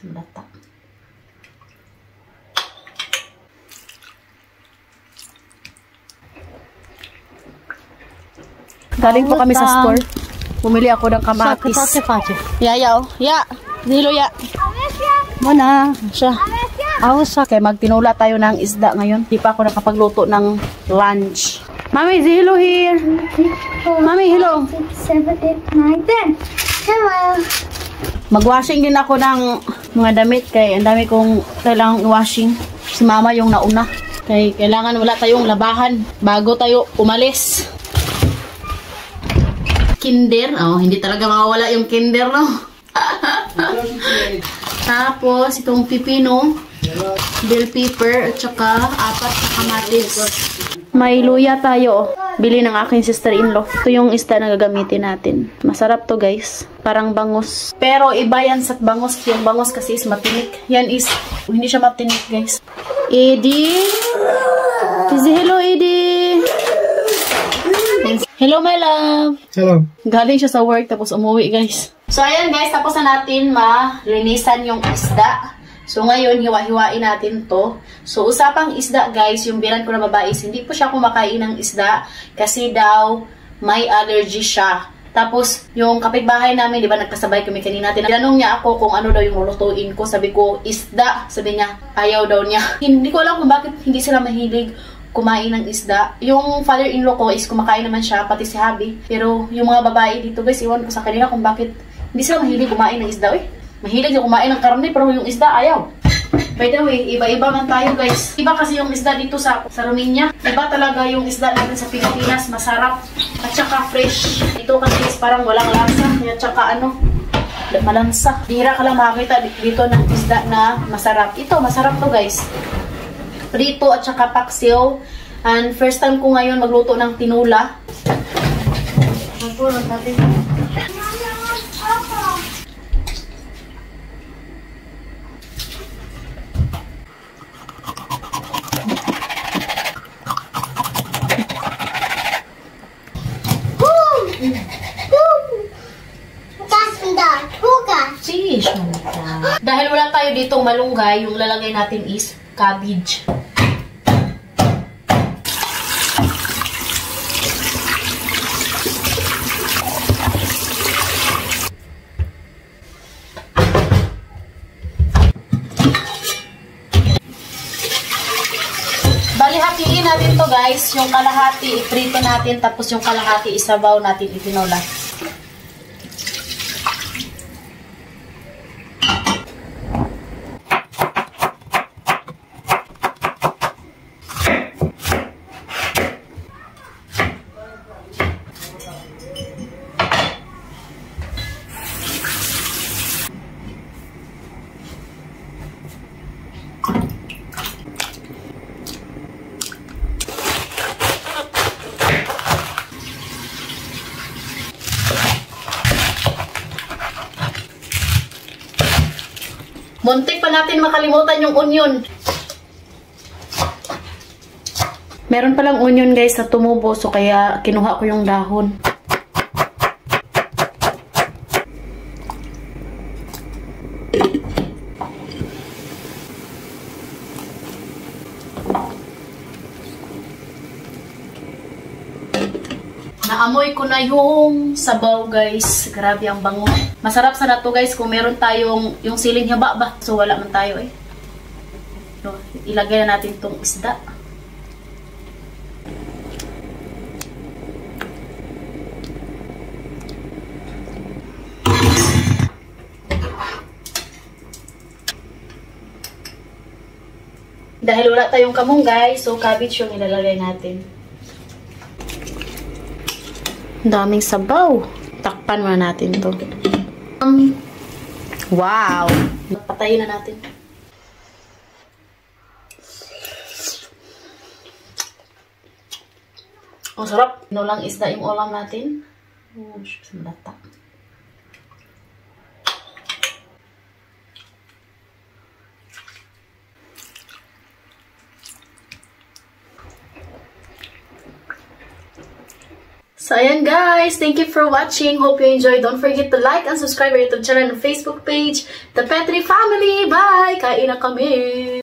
Sandata. Galing po kami sa store. Bumili ako ng kamatis. Ya. Dilo ya. Muna. Siya. Awas siya. Kaya magtinula tayo ng isda ngayon. Di pa ako nakapagluto ng lunch. Mami, say hello here. Mami, hello. 6, 7, 8, 9, 10. Hello. Magwashing din ako ng mga damit. Kaya ang dami kong kailangang washing. Si mama yung nauna. Kaya kailangan wala tayong labahan bago tayo umalis. Kinder. Oh, hindi talaga mawawala yung kinder, no? Tapos, itong pipino, bell pepper, at saka 4 na kamatis. May luya tayo. Bili ng aking sister-in-law. Ito yung isda na gagamitin natin. Masarap to, guys. Parang bangus. Pero iba yan sa bangus. Yung bangus kasi is matinik. Yan is, hindi siya matinik, guys. Eddie. Hello, Eddie. Hello, my love. Hello. Galing siya sa work tapos umuwi, guys. So, ayan, guys. Tapos na natin malinisan yung isda. So, ngayon, hiwa-hiwain natin to. So, usapang isda, guys, yung biran ko na babae, hindi po siya kumakain ng isda kasi daw may allergy siya. Tapos, yung kapitbahay namin, di ba, nagkasabay kami kanina. Tinanong niya ako kung ano daw yung lulutuin ko. Sabi ko, isda. Sabi niya, ayaw daw niya. Hindi ko alam kung bakit hindi sila mahilig kumain ng isda. Yung father-in-law ko is kumakain naman siya, pati si Habi. Pero yung mga babae dito, guys, iwan ko sa kanila kung bakit hindi sila mahilig kumain ng isda. Mahilig na kumain ng karne, pero yung isda, ayaw. By the way, iba-iba man tayo, guys. Iba kasi yung isda dito sa Romania. Iba talaga yung isda natin sa Pilipinas. Masarap. At saka fresh. Ito kasi is parang walang lasa. At saka malansa. Bihira ka lang makakita dito ng isda na masarap. Ito, masarap to, guys. Prito at saka paksiw. And first time ko ngayon magluto ng tinula. Dahil wala tayo ditong malunggay, yung lalagay natin is cabbage. Bali, hatiin natin to, guys. Yung kalahati, iprito natin. Tapos yung kalahati, isabaw natin, itinola. Muntik pa natin makalimutan yung onion. Meron palang onion, guys, sa tumubo. So, kaya kinuha ko yung dahon. Naamoy ko na yung sabaw, guys. Grabe ang bango. Masarap sana to, guys, kung meron tayong yung siling haba ba. So, wala man tayo eh. So, ilagay na natin tong isda. Dahil wala tayong kamong, guys, so cabbage yung ilalagay natin. Daming sabaw. Takpan muna natin to. Wow! Patayin na natin. Ang sarap. Lang isda yung ulam natin. Oh, sandata. So, ayan guys. Thank you for watching. Hope you enjoyed. Don't forget to like and subscribe our YouTube channel and Facebook page, The Petri Family. Bye! Kain na kami!